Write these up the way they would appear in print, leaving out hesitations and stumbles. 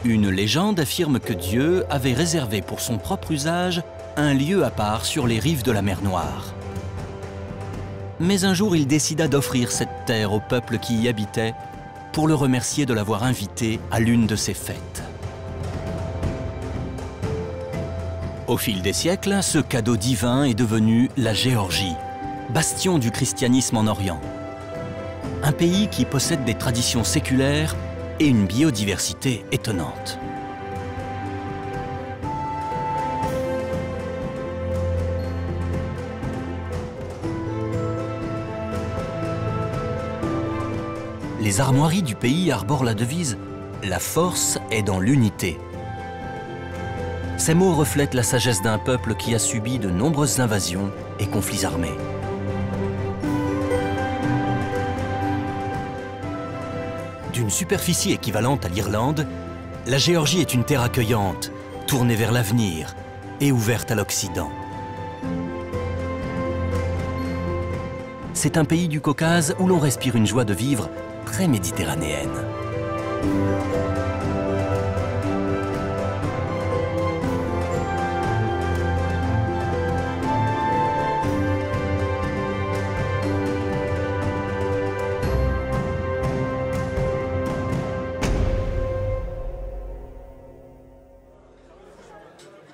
Une légende affirme que Dieu avait réservé pour son propre usage un lieu à part sur les rives de la mer Noire. Mais un jour, il décida d'offrir cette terre au peuple qui y habitait pour le remercier de l'avoir invité à l'une de ses fêtes. Au fil des siècles, ce cadeau divin est devenu la Géorgie, bastion du christianisme en Orient. Un pays qui possède des traditions séculaires et une biodiversité étonnante. Les armoiries du pays arborent la devise « La force est dans l'unité ». Ces mots reflètent la sagesse d'un peuple qui a subi de nombreuses invasions et conflits armés. D'une superficie équivalente à l'Irlande, la Géorgie est une terre accueillante, tournée vers l'avenir et ouverte à l'Occident. C'est un pays du Caucase où l'on respire une joie de vivre très méditerranéenne.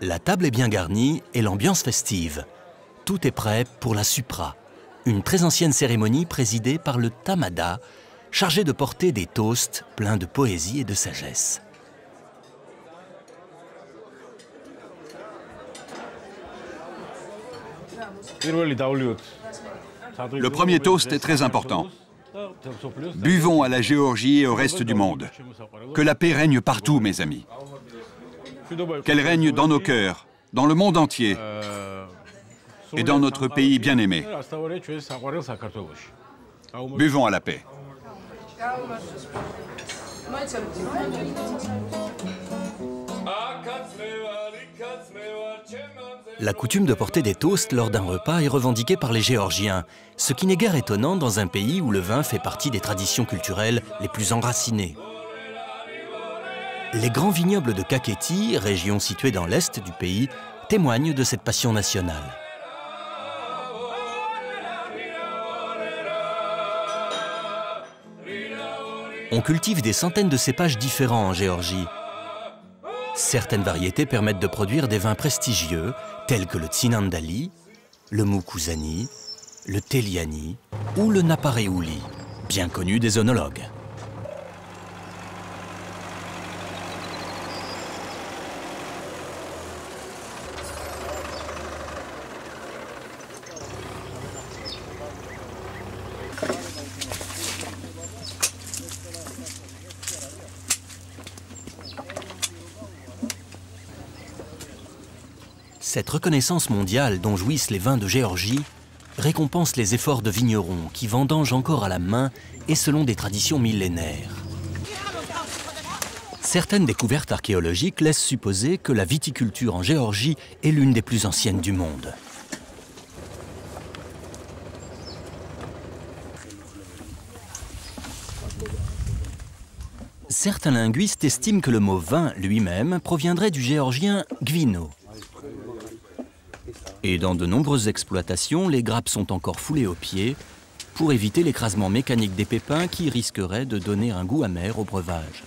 La table est bien garnie et l'ambiance festive. Tout est prêt pour la supra, une très ancienne cérémonie présidée par le tamada, chargé de porter des toasts pleins de poésie et de sagesse. Le premier toast est très important. Buvons à la Géorgie et au reste du monde. Que la paix règne partout, mes amis. Qu'elle règne dans nos cœurs, dans le monde entier et dans notre pays bien-aimé. Buvons à la paix. La coutume de porter des toasts lors d'un repas est revendiquée par les Géorgiens, ce qui n'est guère étonnant dans un pays où le vin fait partie des traditions culturelles les plus enracinées. Les grands vignobles de Kakheti, région située dans l'est du pays, témoignent de cette passion nationale. On cultive des centaines de cépages différents en Géorgie. Certaines variétés permettent de produire des vins prestigieux, tels que le Tsinandali, le Mukusani, le Teliani ou le Napareuli, bien connus des œnologues. Cette reconnaissance mondiale dont jouissent les vins de Géorgie récompense les efforts de vignerons qui vendangent encore à la main et selon des traditions millénaires. Certaines découvertes archéologiques laissent supposer que la viticulture en Géorgie est l'une des plus anciennes du monde. Certains linguistes estiment que le mot vin lui-même proviendrait du géorgien gvino. Et dans de nombreuses exploitations, les grappes sont encore foulées au pied pour éviter l'écrasement mécanique des pépins qui risquerait de donner un goût amer au breuvage.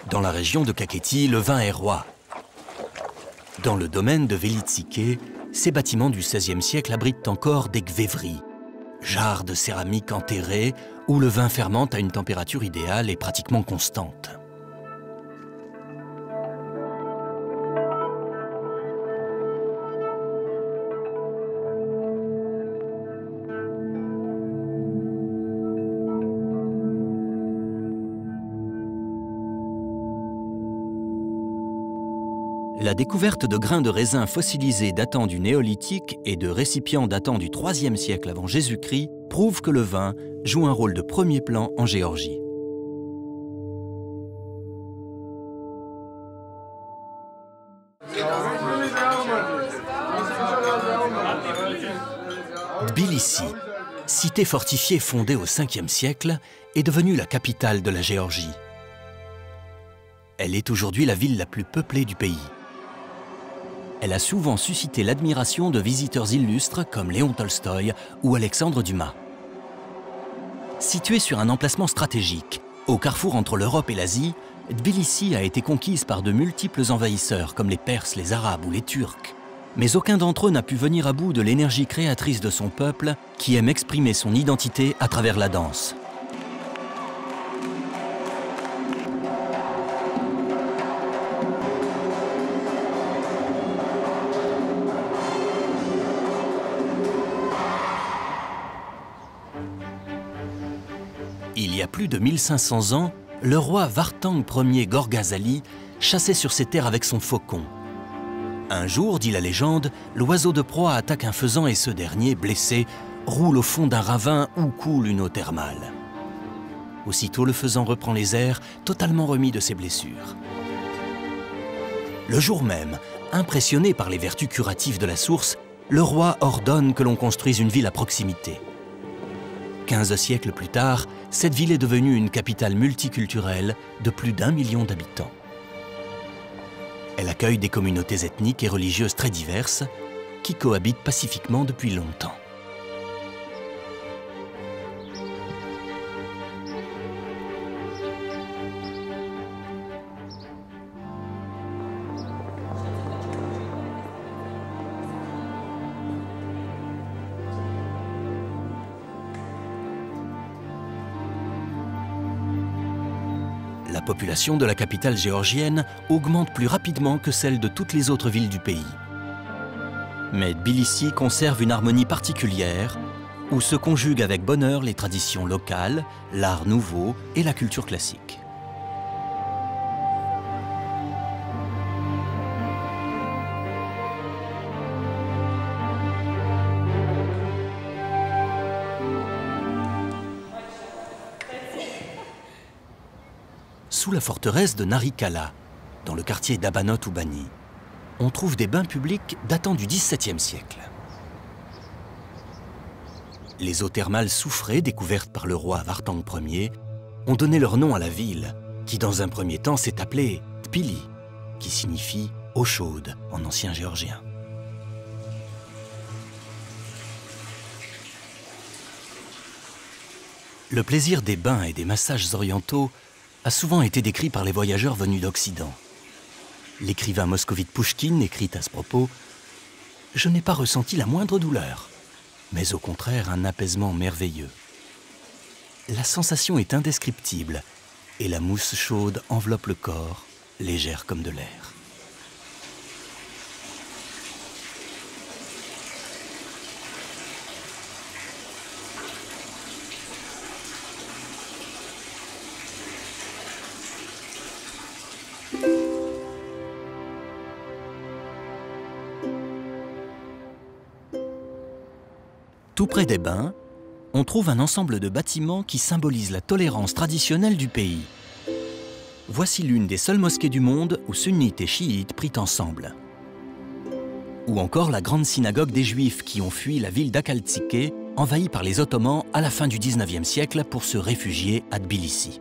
Dans la région de Kakheti, le vin est roi. Dans le domaine de Velitsike, ces bâtiments du XVIe siècle abritent encore des gvévries, jarres de céramique enterrées où le vin fermente à une température idéale et pratiquement constante. La découverte de grains de raisin fossilisés datant du néolithique et de récipients datant du IIIe siècle avant Jésus-Christ prouve que le vin joue un rôle de premier plan en Géorgie. Tbilissi, cité fortifiée fondée au Ve siècle, est devenue la capitale de la Géorgie. Elle est aujourd'hui la ville la plus peuplée du pays. Elle a souvent suscité l'admiration de visiteurs illustres comme Léon Tolstoï ou Alexandre Dumas. Située sur un emplacement stratégique, au carrefour entre l'Europe et l'Asie, Tbilissi a été conquise par de multiples envahisseurs comme les Perses, les Arabes ou les Turcs. Mais aucun d'entre eux n'a pu venir à bout de l'énergie créatrice de son peuple qui aime exprimer son identité à travers la danse. Il y a plus de 1500 ans, le roi Vartang Ier Gorgazali chassait sur ses terres avec son faucon. Un jour, dit la légende, l'oiseau de proie attaque un faisan et ce dernier, blessé, roule au fond d'un ravin où coule une eau thermale. Aussitôt, le faisan reprend les airs, totalement remis de ses blessures. Le jour même, impressionné par les vertus curatives de la source, le roi ordonne que l'on construise une ville à proximité. 15 siècles plus tard, cette ville est devenue une capitale multiculturelle de plus d'1 million d'habitants. Elle accueille des communautés ethniques et religieuses très diverses qui cohabitent pacifiquement depuis longtemps. La population de la capitale géorgienne augmente plus rapidement que celle de toutes les autres villes du pays. Mais Tbilissi conserve une harmonie particulière où se conjuguent avec bonheur les traditions locales, l'art nouveau et la culture classique. Sous la forteresse de Narikala, dans le quartier d'Abanot ou Bani, on trouve des bains publics datant du XVIIe siècle. Les eaux thermales soufrées découvertes par le roi Vartang Ier ont donné leur nom à la ville, qui dans un premier temps s'est appelée Tpili, qui signifie eau chaude en ancien géorgien. Le plaisir des bains et des massages orientaux a souvent été décrit par les voyageurs venus d'Occident. L'écrivain moscovite Pouchkine écrit à ce propos « Je n'ai pas ressenti la moindre douleur, mais au contraire un apaisement merveilleux. La sensation est indescriptible et la mousse chaude enveloppe le corps, légère comme de l'air. » Tout près des bains, on trouve un ensemble de bâtiments qui symbolisent la tolérance traditionnelle du pays. Voici l'une des seules mosquées du monde où sunnites et chiites prient ensemble. Ou encore la grande synagogue des Juifs qui ont fui la ville d'Akaltsike, envahie par les Ottomans à la fin du XIXe siècle pour se réfugier à Tbilissi.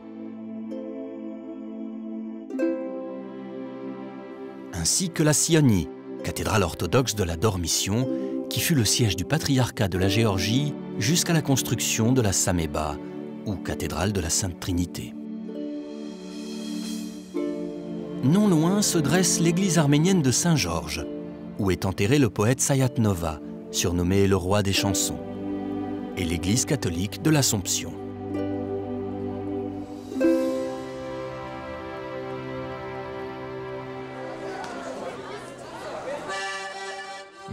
Ainsi que la Sioni, cathédrale orthodoxe de la Dormition, qui fut le siège du patriarcat de la Géorgie jusqu'à la construction de la Saméba, ou cathédrale de la Sainte Trinité. Non loin se dresse l'église arménienne de Saint-Georges, où est enterré le poète Sayat Nova, surnommé le roi des chansons, et l'église catholique de l'Assomption.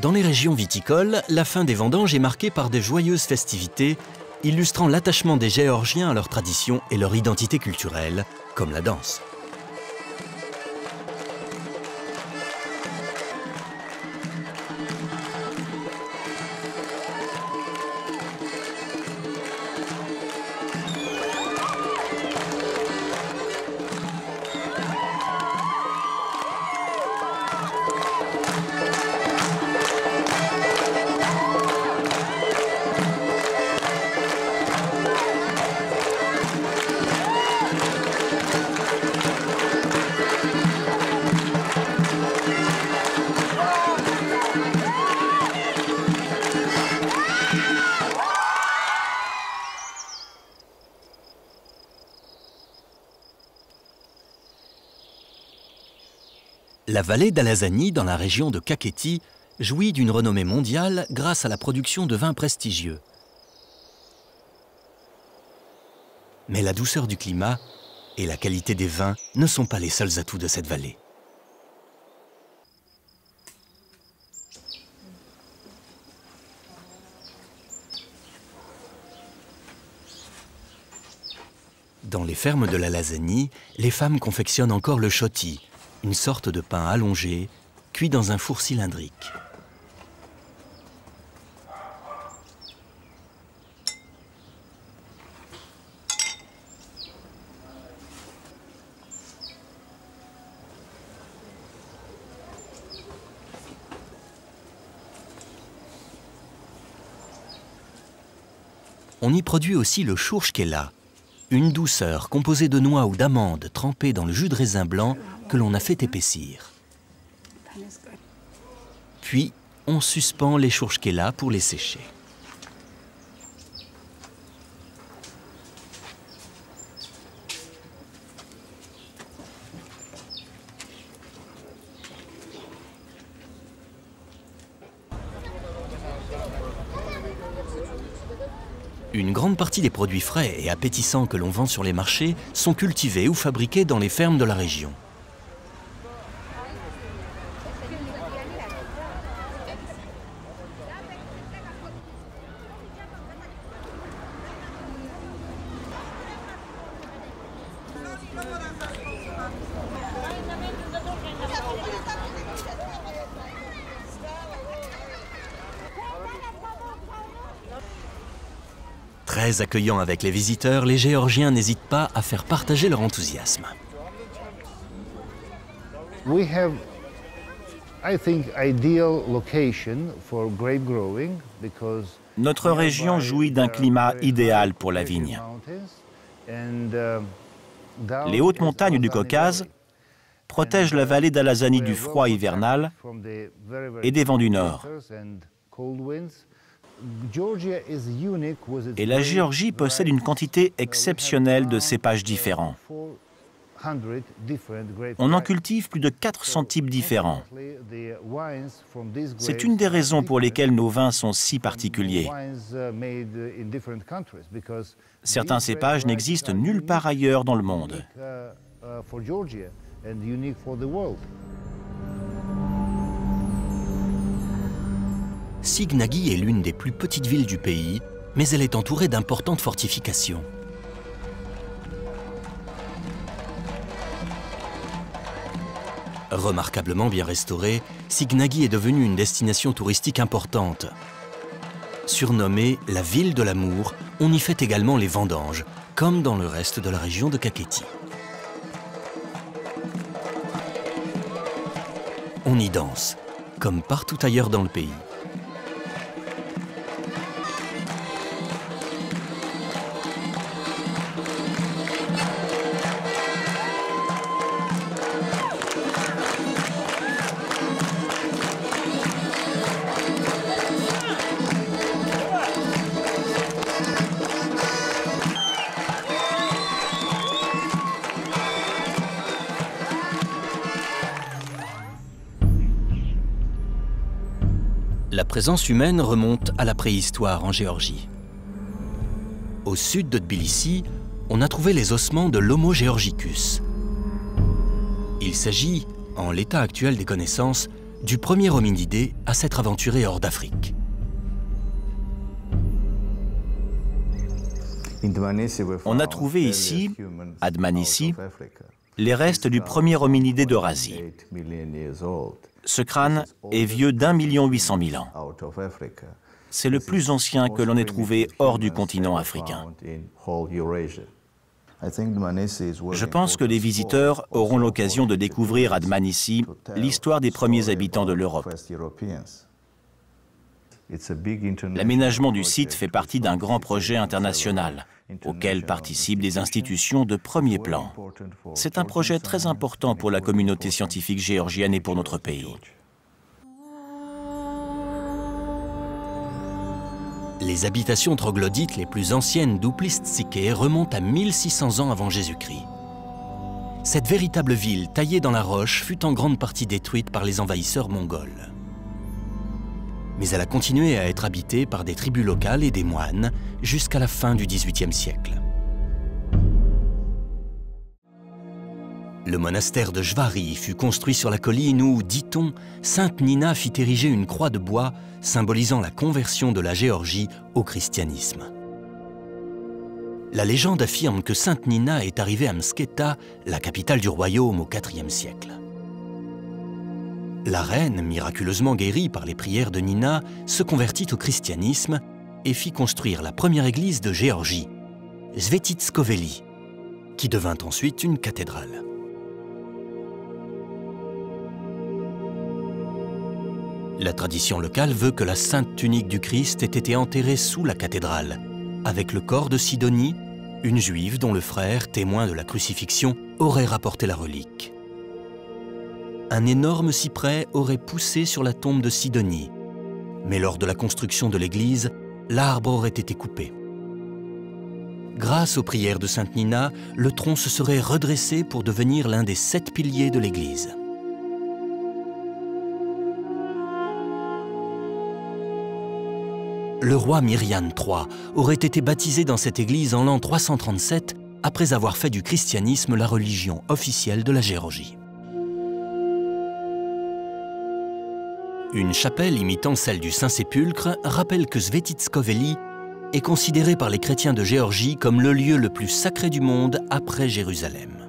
Dans les régions viticoles, la fin des vendanges est marquée par de joyeuses festivités, illustrant l'attachement des Géorgiens à leurs traditions et leur identité culturelle, comme la danse. La vallée d'Alazani, dans la région de Kakheti, jouit d'une renommée mondiale grâce à la production de vins prestigieux. Mais la douceur du climat et la qualité des vins ne sont pas les seuls atouts de cette vallée. Dans les fermes de l'Alazani, les femmes confectionnent encore le choti, une sorte de pain allongé, cuit dans un four cylindrique. On y produit aussi le chourchkela, une douceur composée de noix ou d'amandes trempées dans le jus de raisin blanc que l'on a fait épaissir. Puis, on suspend les chourchkela pour les sécher. Une grande partie des produits frais et appétissants que l'on vend sur les marchés sont cultivés ou fabriqués dans les fermes de la région. Très accueillants avec les visiteurs, les Géorgiens n'hésitent pas à faire partager leur enthousiasme. We have, I think, ideal location for grape growing because Notre région jouit d'un climat idéal pour la vigne. Les hautes montagnes du Caucase protègent la vallée d'Alazani du froid hivernal et des vents du nord. Et la Géorgie possède une quantité exceptionnelle de cépages différents. On en cultive plus de 400 types différents. C'est une des raisons pour lesquelles nos vins sont si particuliers. Certains cépages n'existent nulle part ailleurs dans le monde. Signagi est l'une des plus petites villes du pays, mais elle est entourée d'importantes fortifications. Remarquablement bien restaurée, Signagi est devenue une destination touristique importante. Surnommée la ville de l'amour, on y fait également les vendanges, comme dans le reste de la région de Kakheti. On y danse, comme partout ailleurs dans le pays. La présence humaine remonte à la préhistoire en Géorgie. Au sud de Tbilissi, on a trouvé les ossements de l'Homo georgicus. Il s'agit, en l'état actuel des connaissances, du premier hominidé à s'être aventuré hors d'Afrique. On a trouvé ici, à Dmanisi, les restes du premier hominidé d'Eurasie. Ce crâne est vieux d'1,8 million ans. C'est le plus ancien que l'on ait trouvé hors du continent africain. Je pense que les visiteurs auront l'occasion de découvrir à Dmanisi l'histoire des premiers habitants de l'Europe. L'aménagement du site fait partie d'un grand projet international auquel participent des institutions de premier plan. C'est un projet très important pour la communauté scientifique géorgienne et pour notre pays. Les habitations troglodytes les plus anciennes d'Ouplistsikhe remontent à 1600 ans avant Jésus-Christ. Cette véritable ville taillée dans la roche fut en grande partie détruite par les envahisseurs mongols. Mais elle a continué à être habitée par des tribus locales et des moines jusqu'à la fin du XVIIIe siècle. Le monastère de Jvari fut construit sur la colline où, dit-on, Sainte Nina fit ériger une croix de bois symbolisant la conversion de la Géorgie au christianisme. La légende affirme que Sainte Nina est arrivée à Mtskheta, la capitale du royaume, au IVe siècle. La reine, miraculeusement guérie par les prières de Nina, se convertit au christianisme et fit construire la première église de Géorgie, Svetitskhoveli, qui devint ensuite une cathédrale. La tradition locale veut que la sainte tunique du Christ ait été enterrée sous la cathédrale, avec le corps de Sidonie, une juive dont le frère, témoin de la crucifixion, aurait rapporté la relique. Un énorme cyprès aurait poussé sur la tombe de Sidonie, mais lors de la construction de l'église, l'arbre aurait été coupé. Grâce aux prières de Sainte Nina, le tronc se serait redressé pour devenir l'un des 7 piliers de l'église. Le roi Myriane III aurait été baptisé dans cette église en l'an 337, après avoir fait du christianisme la religion officielle de la Géorgie. Une chapelle imitant celle du Saint-Sépulcre rappelle que Svetitskhoveli est considéré par les chrétiens de Géorgie comme le lieu le plus sacré du monde après Jérusalem.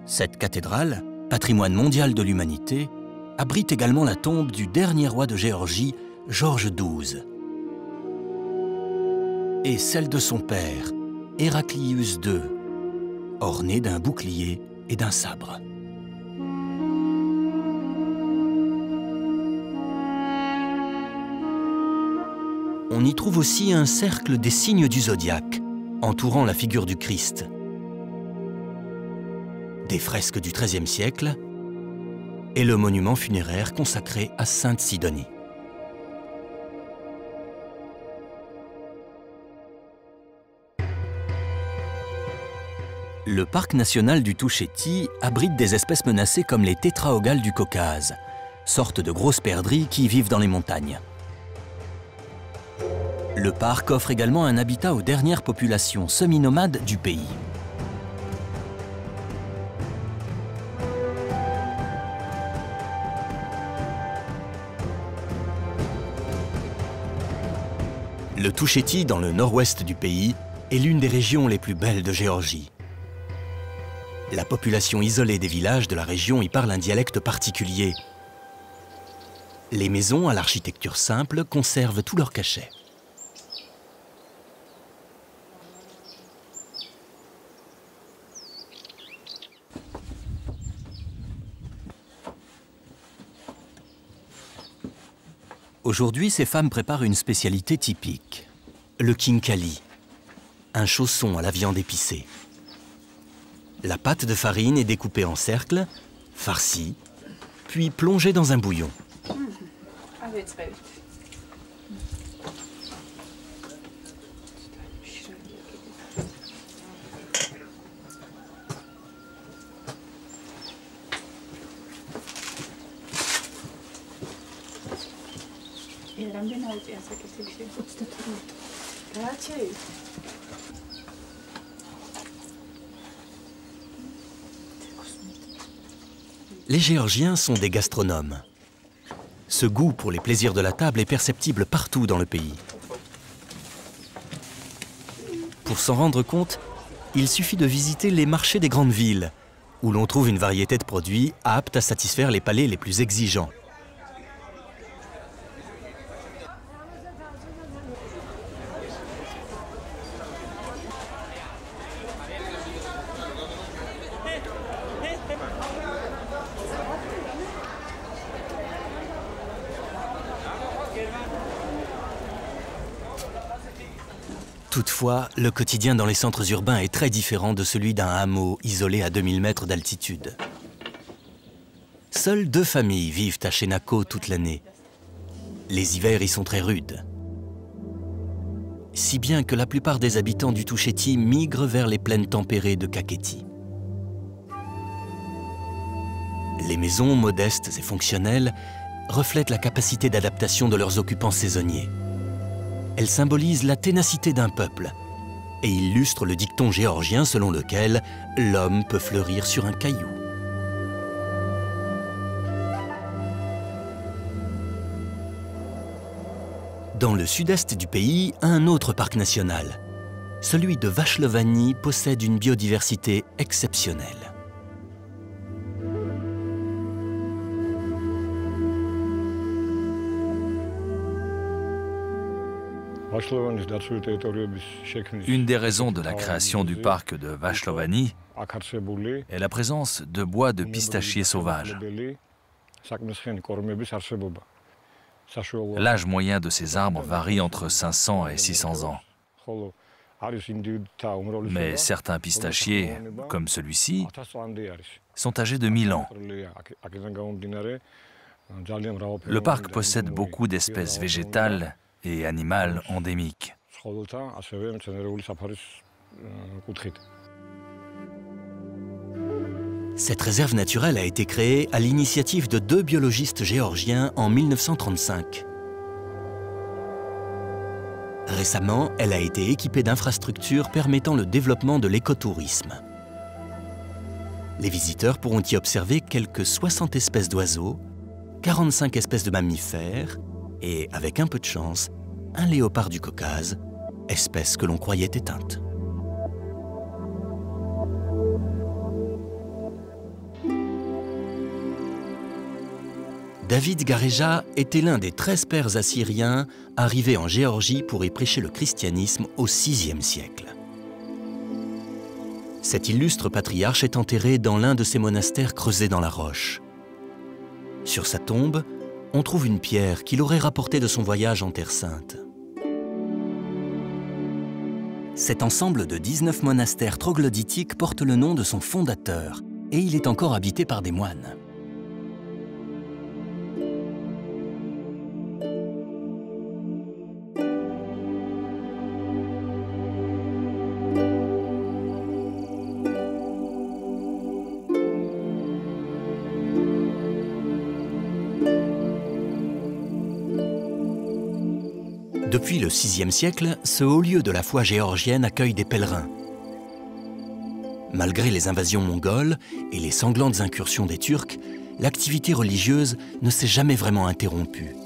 Cette cathédrale, patrimoine mondial de l'humanité, abrite également la tombe du dernier roi de Géorgie, Georges XII, et celle de son père, Héraclius II, ornée d'un bouclier et d'un sabre. On y trouve aussi un cercle des signes du zodiaque, entourant la figure du Christ, des fresques du XIIIe siècle et le monument funéraire consacré à Sainte Sidonie. Le parc national du Touchéti abrite des espèces menacées comme les tétraogales du Caucase, sorte de grosses perdrix qui vivent dans les montagnes. Le parc offre également un habitat aux dernières populations semi-nomades du pays. Le Touchéti, dans le nord-ouest du pays, est l'une des régions les plus belles de Géorgie. La population isolée des villages de la région y parle un dialecte particulier. Les maisons à l'architecture simple conservent tous leurs cachets. Aujourd'hui, ces femmes préparent une spécialité typique, le khinkali, un chausson à la viande épicée. La pâte de farine est découpée en cercles, farcie, puis plongée dans un bouillon. Les Géorgiens sont des gastronomes. Ce goût pour les plaisirs de la table est perceptible partout dans le pays. Pour s'en rendre compte, il suffit de visiter les marchés des grandes villes, où l'on trouve une variété de produits aptes à satisfaire les palais les plus exigeants. Toutefois, le quotidien dans les centres urbains est très différent de celui d'un hameau isolé à 2000 mètres d'altitude. Seules 2 familles vivent à Chenako toute l'année. Les hivers y sont très rudes. Si bien que la plupart des habitants du Touchéti migrent vers les plaines tempérées de Kakheti. Les maisons, modestes et fonctionnelles, reflètent la capacité d'adaptation de leurs occupants saisonniers. Elles symbolisent la ténacité d'un peuple et illustrent le dicton géorgien selon lequel l'homme peut fleurir sur un caillou. Dans le sud-est du pays, un autre parc national, celui de Vashlovani, possède une biodiversité exceptionnelle. Une des raisons de la création du parc de Vashlovani est la présence de bois de pistachiers sauvages. L'âge moyen de ces arbres varie entre 500 et 600 ans. Mais certains pistachiers, comme celui-ci, sont âgés de 1000 ans. Le parc possède beaucoup d'espèces végétales et animales endémiques. Cette réserve naturelle a été créée à l'initiative de 2 biologistes géorgiens en 1935. Récemment, elle a été équipée d'infrastructures permettant le développement de l'écotourisme. Les visiteurs pourront y observer quelques 60 espèces d'oiseaux, 45 espèces de mammifères et, avec un peu de chance, un léopard du Caucase, espèce que l'on croyait éteinte. David Gareja était l'un des 13 pères assyriens arrivés en Géorgie pour y prêcher le christianisme au VIe siècle. Cet illustre patriarche est enterré dans l'un de ces monastères creusés dans la roche. Sur sa tombe, on trouve une pierre qu'il aurait rapportée de son voyage en Terre Sainte. Cet ensemble de 19 monastères troglodytiques porte le nom de son fondateur et il est encore habité par des moines. Depuis le VIe siècle, ce haut lieu de la foi géorgienne accueille des pèlerins. Malgré les invasions mongoles et les sanglantes incursions des Turcs, l'activité religieuse ne s'est jamais vraiment interrompue.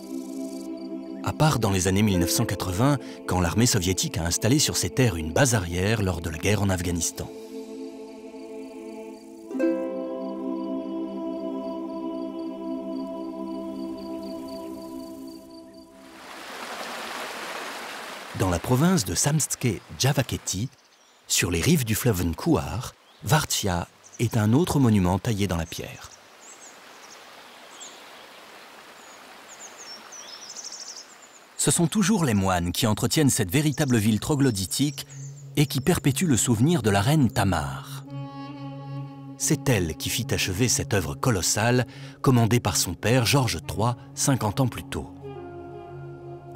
À part dans les années 1980, quand l'armée soviétique a installé sur ces terres une base arrière lors de la guerre en Afghanistan. Dans la province de Samtske-Javakheti, sur les rives du fleuve Nkuar, Vartsia est un autre monument taillé dans la pierre. Ce sont toujours les moines qui entretiennent cette véritable ville troglodytique et qui perpétuent le souvenir de la reine Tamar. C'est elle qui fit achever cette œuvre colossale commandée par son père Georges III 50 ans plus tôt.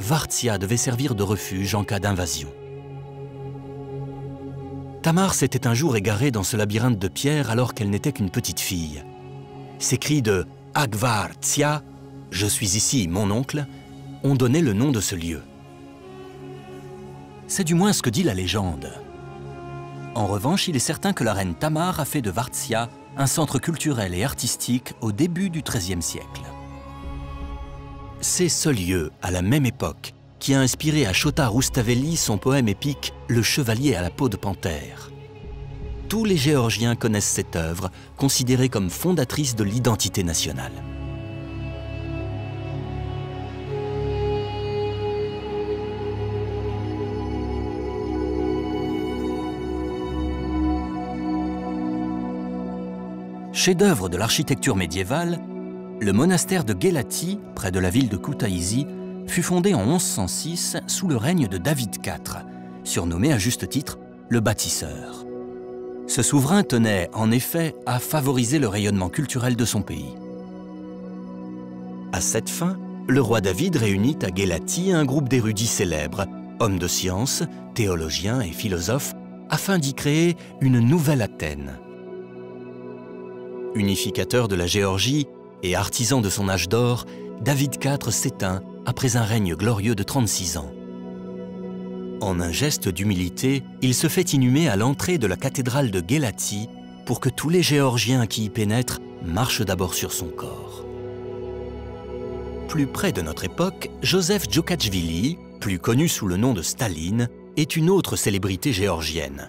Vartsia devait servir de refuge en cas d'invasion. Tamar s'était un jour égarée dans ce labyrinthe de pierre alors qu'elle n'était qu'une petite fille. Ces cris de « Agvartsia », « Je suis ici, mon oncle », ont donné le nom de ce lieu. C'est du moins ce que dit la légende. En revanche, il est certain que la reine Tamar a fait de Vartsia un centre culturel et artistique au début du XIIIe siècle. C'est ce lieu, à la même époque, qui a inspiré à Chota Rustaveli son poème épique « Le chevalier à la peau de panthère ». Tous les Géorgiens connaissent cette œuvre, considérée comme fondatrice de l'identité nationale. Chef-d'œuvre de l'architecture médiévale, le monastère de Gelati, près de la ville de Kutaisi, fut fondé en 1106 sous le règne de David IV, surnommé à juste titre le bâtisseur. Ce souverain tenait en effet à favoriser le rayonnement culturel de son pays. À cette fin, le roi David réunit à Gelati un groupe d'érudits célèbres, hommes de science, théologiens et philosophes, afin d'y créer une nouvelle Athènes. Unificateur de la Géorgie et artisan de son âge d'or, David IV s'éteint après un règne glorieux de 36 ans. En un geste d'humilité, il se fait inhumer à l'entrée de la cathédrale de Guelati pour que tous les Géorgiens qui y pénètrent marchent d'abord sur son corps. Plus près de notre époque, Joseph Djoukachvili, plus connu sous le nom de Staline, est une autre célébrité géorgienne.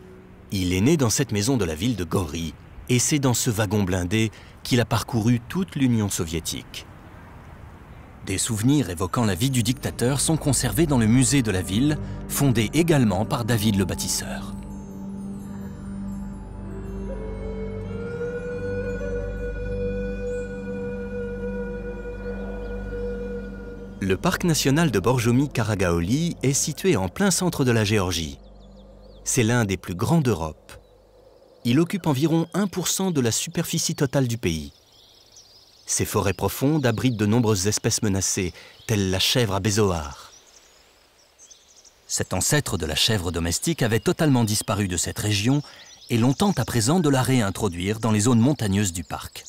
Il est né dans cette maison de la ville de Gori, et c'est dans ce wagon blindé qu'il a parcouru toute l'Union soviétique. Des souvenirs évoquant la vie du dictateur sont conservés dans le musée de la ville, fondé également par David le bâtisseur. Le parc national de Borjomi-Karagaoli est situé en plein centre de la Géorgie. C'est l'un des plus grands d'Europe. Il occupe environ 1% de la superficie totale du pays. Ces forêts profondes abritent de nombreuses espèces menacées, telles la chèvre à bézoard. Cet ancêtre de la chèvre domestique avait totalement disparu de cette région et l'on tente à présent de la réintroduire dans les zones montagneuses du parc.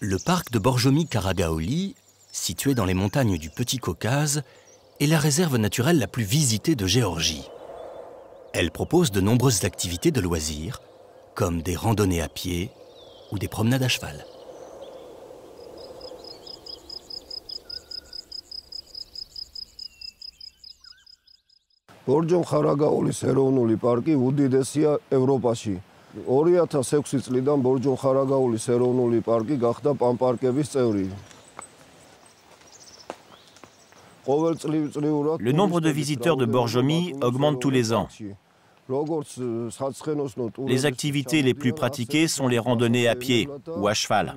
Le parc de Borjomi-Karagaoli, situé dans les montagnes du Petit Caucase, est la réserve naturelle la plus visitée de Géorgie. Elle propose de nombreuses activités de loisirs, comme des randonnées à pied ou des promenades à cheval. ბორჯომ-ხარაგაულის ეროვნული პარკი უდიდესია ევროპაში. 2006 წლიდან ბორჯომ-ხარაგაულის ეროვნული პარკი გახდა პანპარკების წევრი. Le nombre de visiteurs de Borjomi augmente tous les ans. Les activités les plus pratiquées sont les randonnées à pied ou à cheval.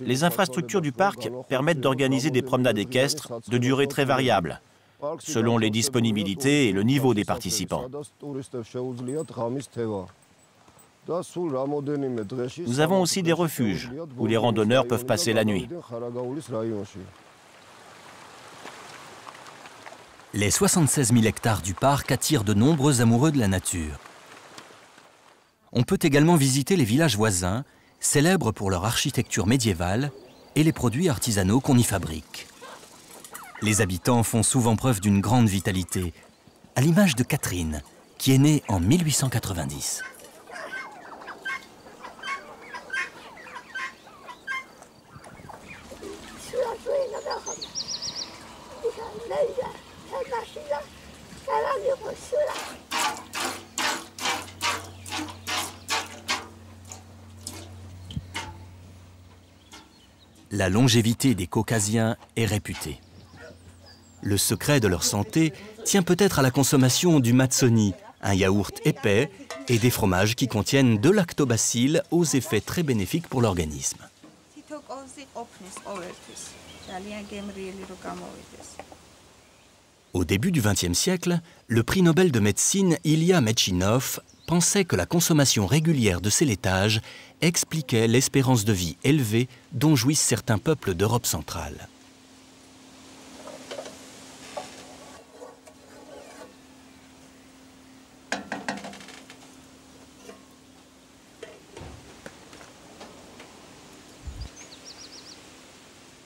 Les infrastructures du parc permettent d'organiser des promenades équestres de durée très variable, selon les disponibilités et le niveau des participants. Nous avons aussi des refuges où les randonneurs peuvent passer la nuit. Les 76 000 hectares du parc attirent de nombreux amoureux de la nature. On peut également visiter les villages voisins, célèbres pour leur architecture médiévale et les produits artisanaux qu'on y fabrique. Les habitants font souvent preuve d'une grande vitalité, à l'image de Catherine, qui est née en 1890. La longévité des Caucasiens est réputée. Le secret de leur santé tient peut-être à la consommation du matsoni, un yaourt épais, et des fromages qui contiennent de lactobacilles aux effets très bénéfiques pour l'organisme. Au début du XXe siècle, le prix Nobel de médecine Ilya Metchinov pensait que la consommation régulière de ces laitages expliquait l'espérance de vie élevée dont jouissent certains peuples d'Europe centrale.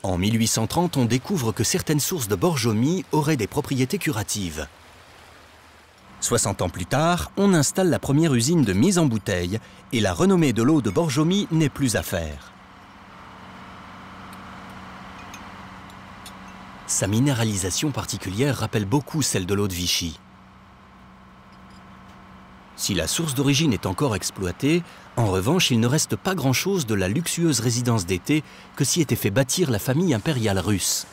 En 1830, on découvre que certaines sources de Borjomi auraient des propriétés curatives. 60 ans plus tard, on installe la première usine de mise en bouteille et la renommée de l'eau de Borjomi n'est plus à faire. Sa minéralisation particulière rappelle beaucoup celle de l'eau de Vichy. Si la source d'origine est encore exploitée, en revanche, il ne reste pas grand-chose de la luxueuse résidence d'été que s'y était fait bâtir la famille impériale russe.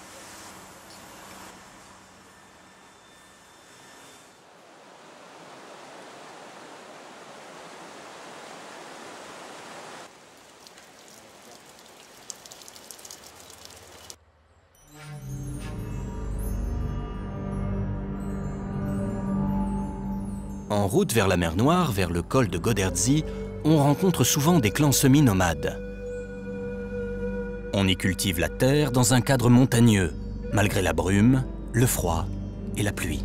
En route vers la mer Noire, vers le col de Goderdzi, on rencontre souvent des clans semi-nomades. On y cultive la terre dans un cadre montagneux, malgré la brume, le froid et la pluie.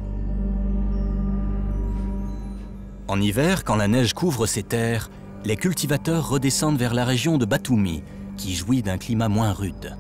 En hiver, quand la neige couvre ces terres, les cultivateurs redescendent vers la région de Batumi, qui jouit d'un climat moins rude.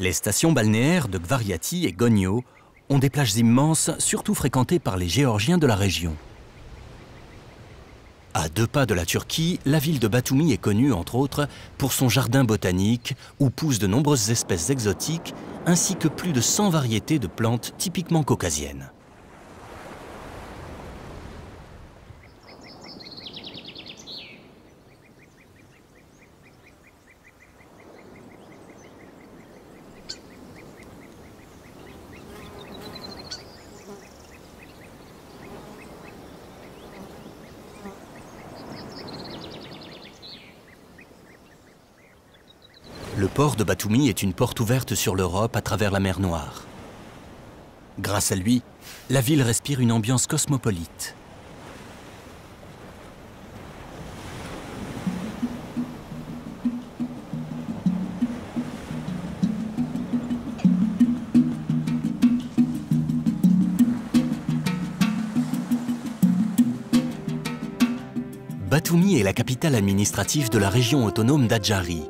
Les stations balnéaires de Gvariati et Gonyo ont des plages immenses, surtout fréquentées par les Géorgiens de la région. À 2 pas de la Turquie, la ville de Batumi est connue, entre autres, pour son jardin botanique, où poussent de nombreuses espèces exotiques, ainsi que plus de 100 variétés de plantes typiquement caucasiennes. Le port de Batumi est une porte ouverte sur l'Europe à travers la mer Noire. Grâce à lui, la ville respire une ambiance cosmopolite. Batumi est la capitale administrative de la région autonome d'Adjari.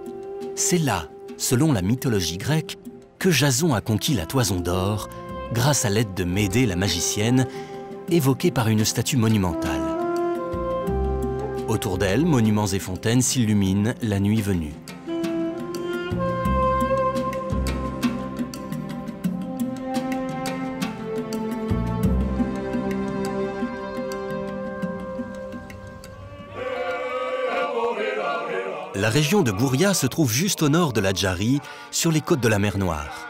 C'est là, selon la mythologie grecque, que Jason a conquis la Toison d'Or grâce à l'aide de Médée la magicienne, évoquée par une statue monumentale. Autour d'elle, monuments et fontaines s'illuminent la nuit venue. La région de Gouria se trouve juste au nord de l'Adjari, sur les côtes de la mer Noire.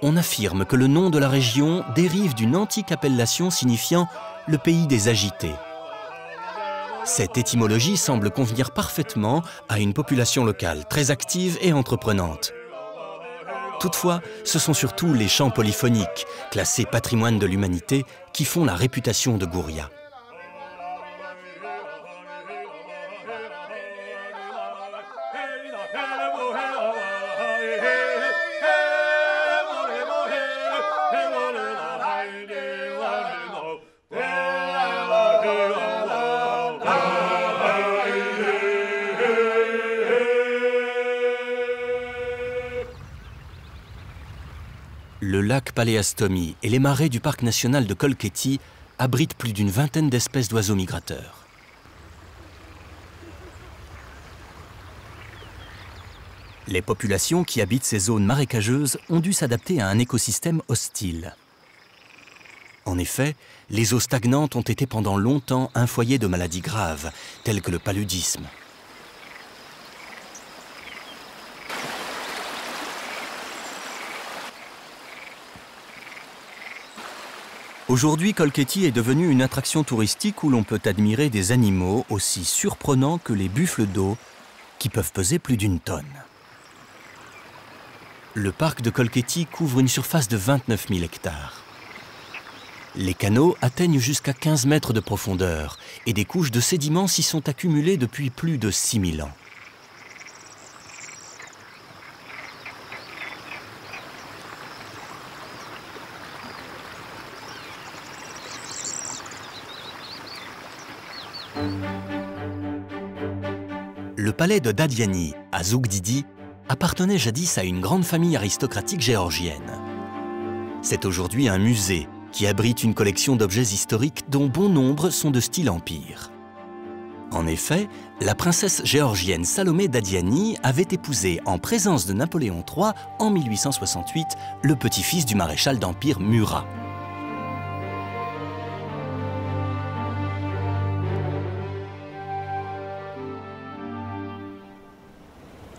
On affirme que le nom de la région dérive d'une antique appellation signifiant « le pays des agités ». Cette étymologie semble convenir parfaitement à une population locale très active et entreprenante. Toutefois, ce sont surtout les chants polyphoniques, classés patrimoine de l'humanité, qui font la réputation de Gouria. Le lac Paléastomi et les marais du parc national de Kolkheti abritent plus d'une vingtaine d'espèces d'oiseaux migrateurs. Les populations qui habitent ces zones marécageuses ont dû s'adapter à un écosystème hostile. En effet, les eaux stagnantes ont été pendant longtemps un foyer de maladies graves, telles que le paludisme. Aujourd'hui, Kolkheti est devenue une attraction touristique où l'on peut admirer des animaux aussi surprenants que les buffles d'eau, qui peuvent peser plus d'1 tonne. Le parc de Kolkheti couvre une surface de 29 000 hectares. Les canaux atteignent jusqu'à 15 mètres de profondeur et des couches de sédiments s'y sont accumulées depuis plus de 6 000 ans. Le palais de Dadiani, à Zougdidi, appartenait jadis à une grande famille aristocratique géorgienne. C'est aujourd'hui un musée qui abrite une collection d'objets historiques dont bon nombre sont de style empire. En effet, la princesse géorgienne Salomé Dadiani avait épousé en présence de Napoléon III en 1868 le petit-fils du maréchal d'Empire Murat.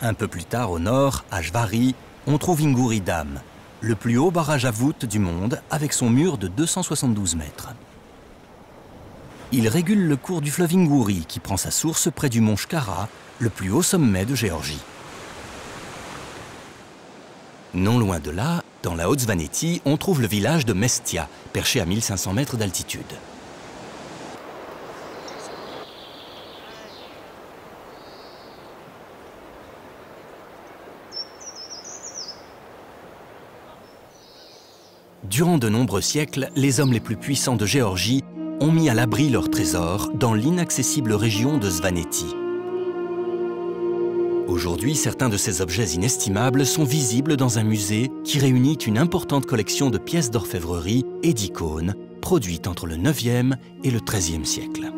Un peu plus tard, au nord, à Jvari, on trouve Inguri Dam, le plus haut barrage à voûte du monde avec son mur de 272 mètres. Il régule le cours du fleuve Inguri qui prend sa source près du mont Shkara, le plus haut sommet de Géorgie. Non loin de là, dans la Haute-Svaneti, on trouve le village de Mestia, perché à 1500 mètres d'altitude. Durant de nombreux siècles, les hommes les plus puissants de Géorgie ont mis à l'abri leurs trésors dans l'inaccessible région de Svaneti. Aujourd'hui, certains de ces objets inestimables sont visibles dans un musée qui réunit une importante collection de pièces d'orfèvrerie et d'icônes produites entre le 9e et le 13e siècle.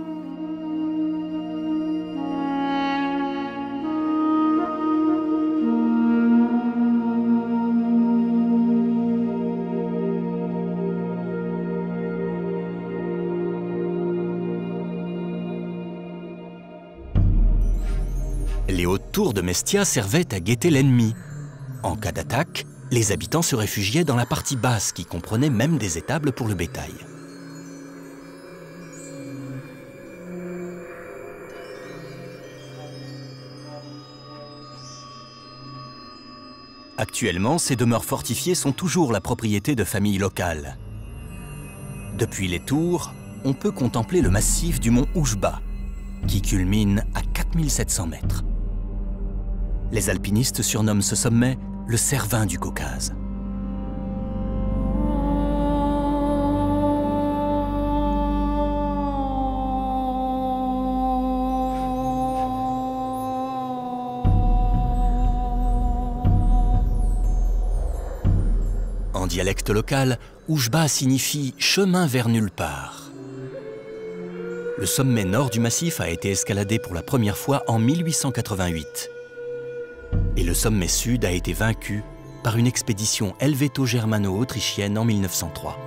Les hautes tours de Mestia servaient à guetter l'ennemi. En cas d'attaque, les habitants se réfugiaient dans la partie basse qui comprenait même des étables pour le bétail. Actuellement, ces demeures fortifiées sont toujours la propriété de familles locales. Depuis les tours, on peut contempler le massif du mont Oujba, qui culmine à 4700 mètres. Les alpinistes surnomment ce sommet le Cervin du Caucase. En dialecte local, Oujba signifie « chemin vers nulle part ». Le sommet nord du massif a été escaladé pour la première fois en 1888. Et le sommet sud a été vaincu par une expédition helvéto-germano-autrichienne en 1903.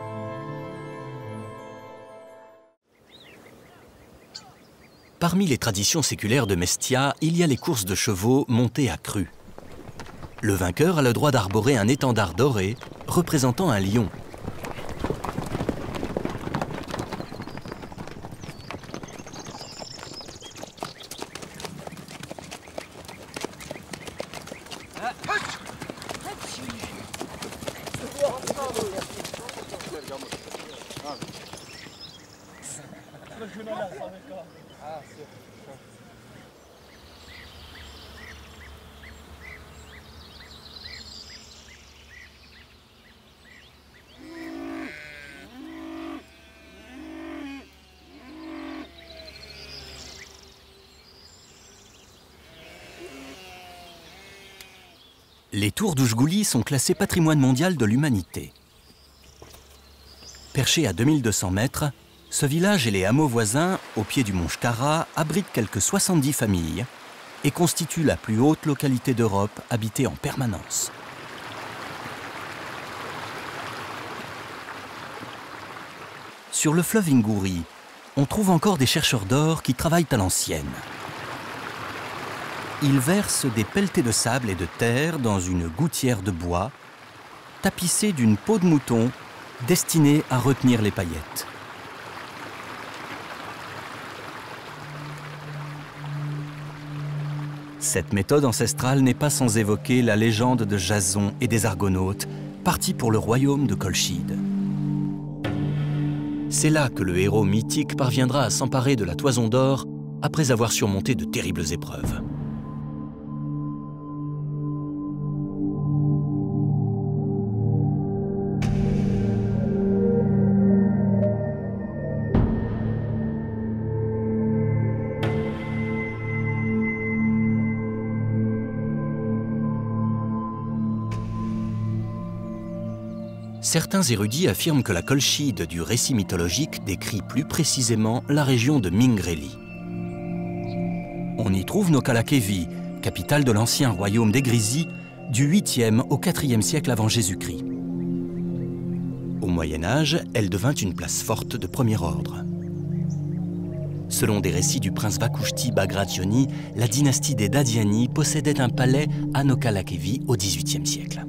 Parmi les traditions séculaires de Mestia, il y a les courses de chevaux montées à crue. Le vainqueur a le droit d'arborer un étendard doré représentant un lion. Les tours d'Oujgouli sont classées patrimoine mondial de l'humanité. Perché à 2200 mètres, ce village et les hameaux voisins, au pied du mont Shkara, abritent quelques 70 familles et constituent la plus haute localité d'Europe habitée en permanence. Sur le fleuve Ingouri, on trouve encore des chercheurs d'or qui travaillent à l'ancienne. Ils versent des pelletées de sable et de terre dans une gouttière de bois, tapissée d'une peau de mouton destinée à retenir les paillettes. Cette méthode ancestrale n'est pas sans évoquer la légende de Jason et des Argonautes, partis pour le royaume de Colchide. C'est là que le héros mythique parviendra à s'emparer de la toison d'or après avoir surmonté de terribles épreuves. Certains érudits affirment que la Colchide du récit mythologique décrit plus précisément la région de Mingreli. On y trouve Nokkalakevi, capitale de l'ancien royaume des Grisi, du 8e au 4e siècle avant Jésus-Christ. Au Moyen-Âge, elle devint une place forte de premier ordre. Selon des récits du prince Vakushti Bagrationi, la dynastie des Dadiani possédait un palais à Nokkalakevi au XVIIIe siècle.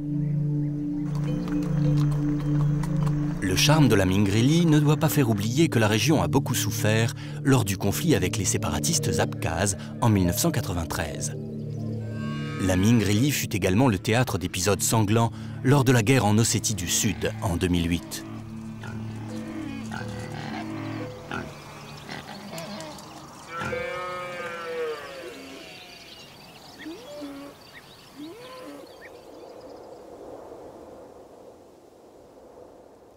Le charme de la Mingreli ne doit pas faire oublier que la région a beaucoup souffert lors du conflit avec les séparatistes abkhazes en 1993. La Mingreli fut également le théâtre d'épisodes sanglants lors de la guerre en Ossétie du Sud en 2008.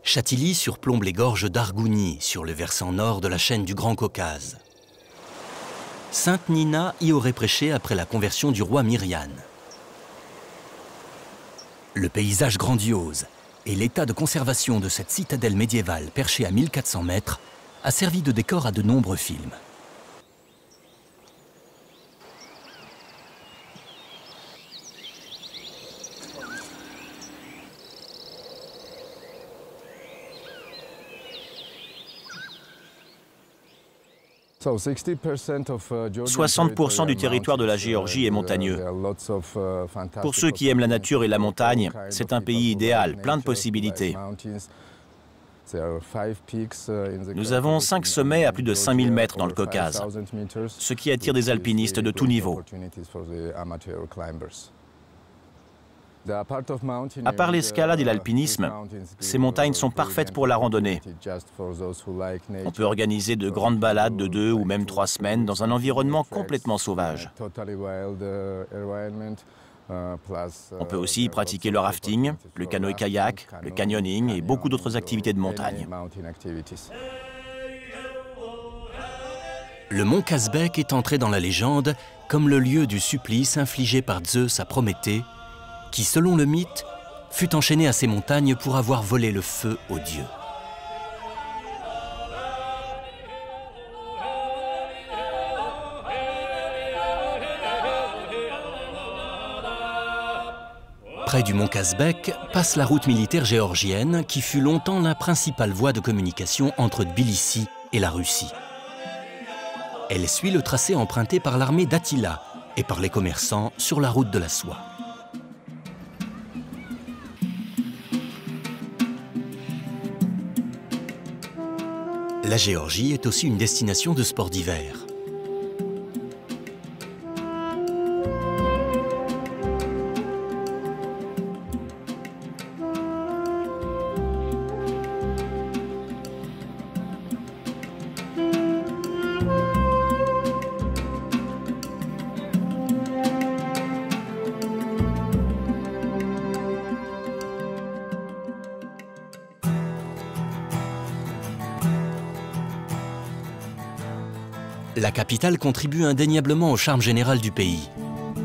Chantilly surplombe les gorges d'Argouni, sur le versant nord de la chaîne du Grand Caucase. Sainte Nina y aurait prêché après la conversion du roi Myriane. Le paysage grandiose et l'état de conservation de cette citadelle médiévale perchée à 1400 mètres a servi de décor à de nombreux films. « 60% du territoire de la Géorgie est montagneux. Pour ceux qui aiment la nature et la montagne, c'est un pays idéal, plein de possibilités. Nous avons 5 sommets à plus de 5000 mètres dans le Caucase, ce qui attire des alpinistes de tout niveau. À part l'escalade et l'alpinisme, ces montagnes sont parfaites pour la randonnée. On peut organiser de grandes balades de 2 ou même 3 semaines dans un environnement complètement sauvage. On peut aussi pratiquer le rafting, le canoë-kayak, le canyoning et beaucoup d'autres activités de montagne. Le mont Kazbek est entré dans la légende comme le lieu du supplice infligé par Zeus à Prométhée, qui, selon le mythe, fut enchaîné à ces montagnes pour avoir volé le feu aux dieux. Près du mont Kazbek passe la route militaire géorgienne qui fut longtemps la principale voie de communication entre Tbilissi et la Russie. Elle suit le tracé emprunté par l'armée d'Attila et par les commerçants sur la route de la soie. La Géorgie est aussi une destination de sports d'hiver. La capitale contribue indéniablement au charme général du pays.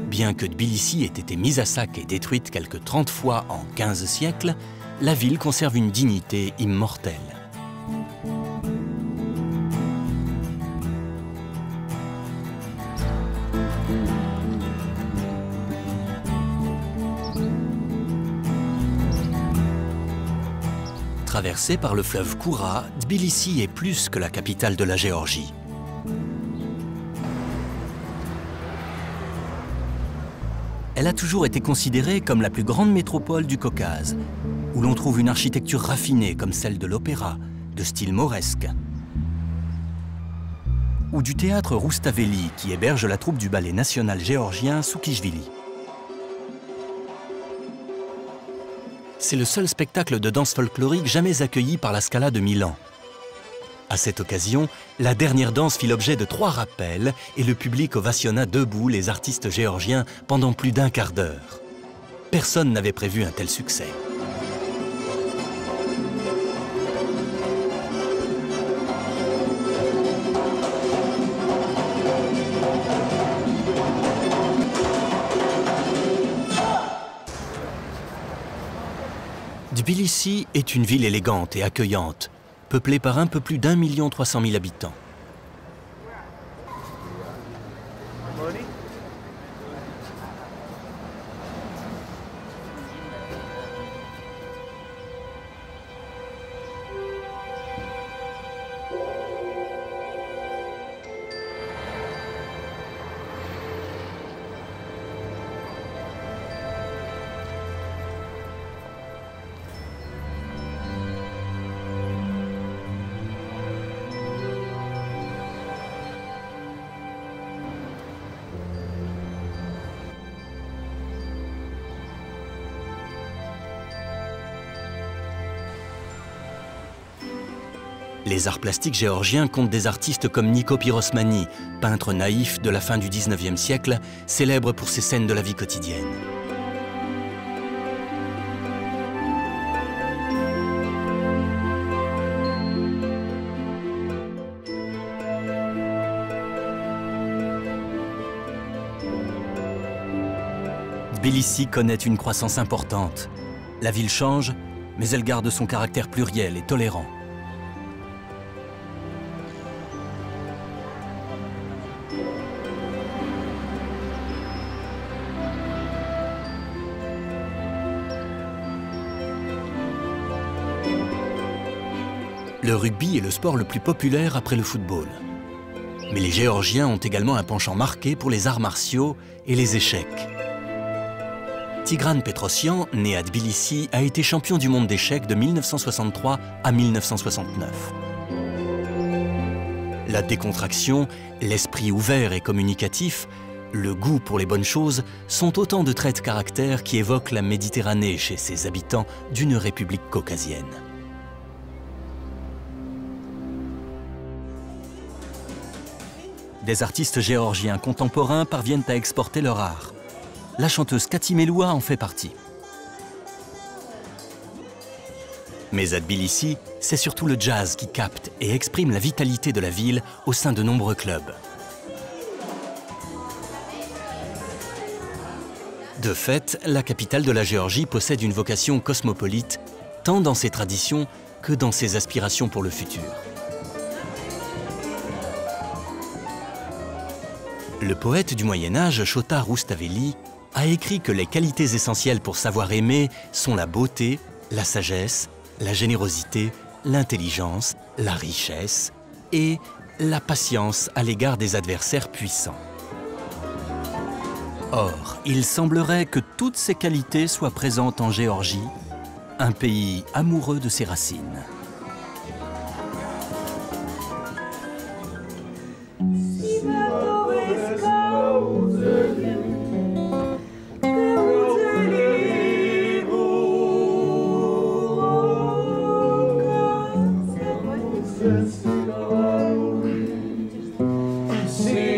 Bien que Tbilissi ait été mise à sac et détruite quelques 30 fois en 15 siècles, la ville conserve une dignité immortelle. Traversée par le fleuve Koura, Tbilissi est plus que la capitale de la Géorgie. Elle a toujours été considérée comme la plus grande métropole du Caucase, où l'on trouve une architecture raffinée comme celle de l'opéra, de style mauresque, ou du théâtre Roustaveli, qui héberge la troupe du ballet national géorgien Soukishvili. C'est le seul spectacle de danse folklorique jamais accueilli par la Scala de Milan. À cette occasion, la dernière danse fit l'objet de 3 rappels et le public ovationna debout les artistes géorgiens pendant plus d'1 quart d'heure. Personne n'avait prévu un tel succès. Tbilissi est une ville élégante et accueillante, peuplée par un peu plus d'1 300 000 habitants. Les arts plastiques géorgiens comptent des artistes comme Niko Pirosmani, peintre naïf de la fin du 19e siècle, célèbre pour ses scènes de la vie quotidienne. Tbilissi connaît une croissance importante. La ville change, mais elle garde son caractère pluriel et tolérant. Le rugby est le sport le plus populaire après le football. Mais les Géorgiens ont également un penchant marqué pour les arts martiaux et les échecs. Tigran Petrosyan, né à Tbilissi, a été champion du monde d'échecs de 1963 à 1969. La décontraction, l'esprit ouvert et communicatif, le goût pour les bonnes choses sont autant de traits de caractère qui évoquent la Méditerranée chez ses habitants d'une république caucasienne. Des artistes géorgiens contemporains parviennent à exporter leur art. La chanteuse Kati Meloua en fait partie. Mais à Tbilissi, c'est surtout le jazz qui capte et exprime la vitalité de la ville au sein de nombreux clubs. De fait, la capitale de la Géorgie possède une vocation cosmopolite, tant dans ses traditions que dans ses aspirations pour le futur. Le poète du Moyen-Âge, Shota Rustaveli, a écrit que les qualités essentielles pour savoir aimer sont la beauté, la sagesse, la générosité, l'intelligence, la richesse et la patience à l'égard des adversaires puissants. Or, il semblerait que toutes ces qualités soient présentes en Géorgie, un pays amoureux de ses racines. See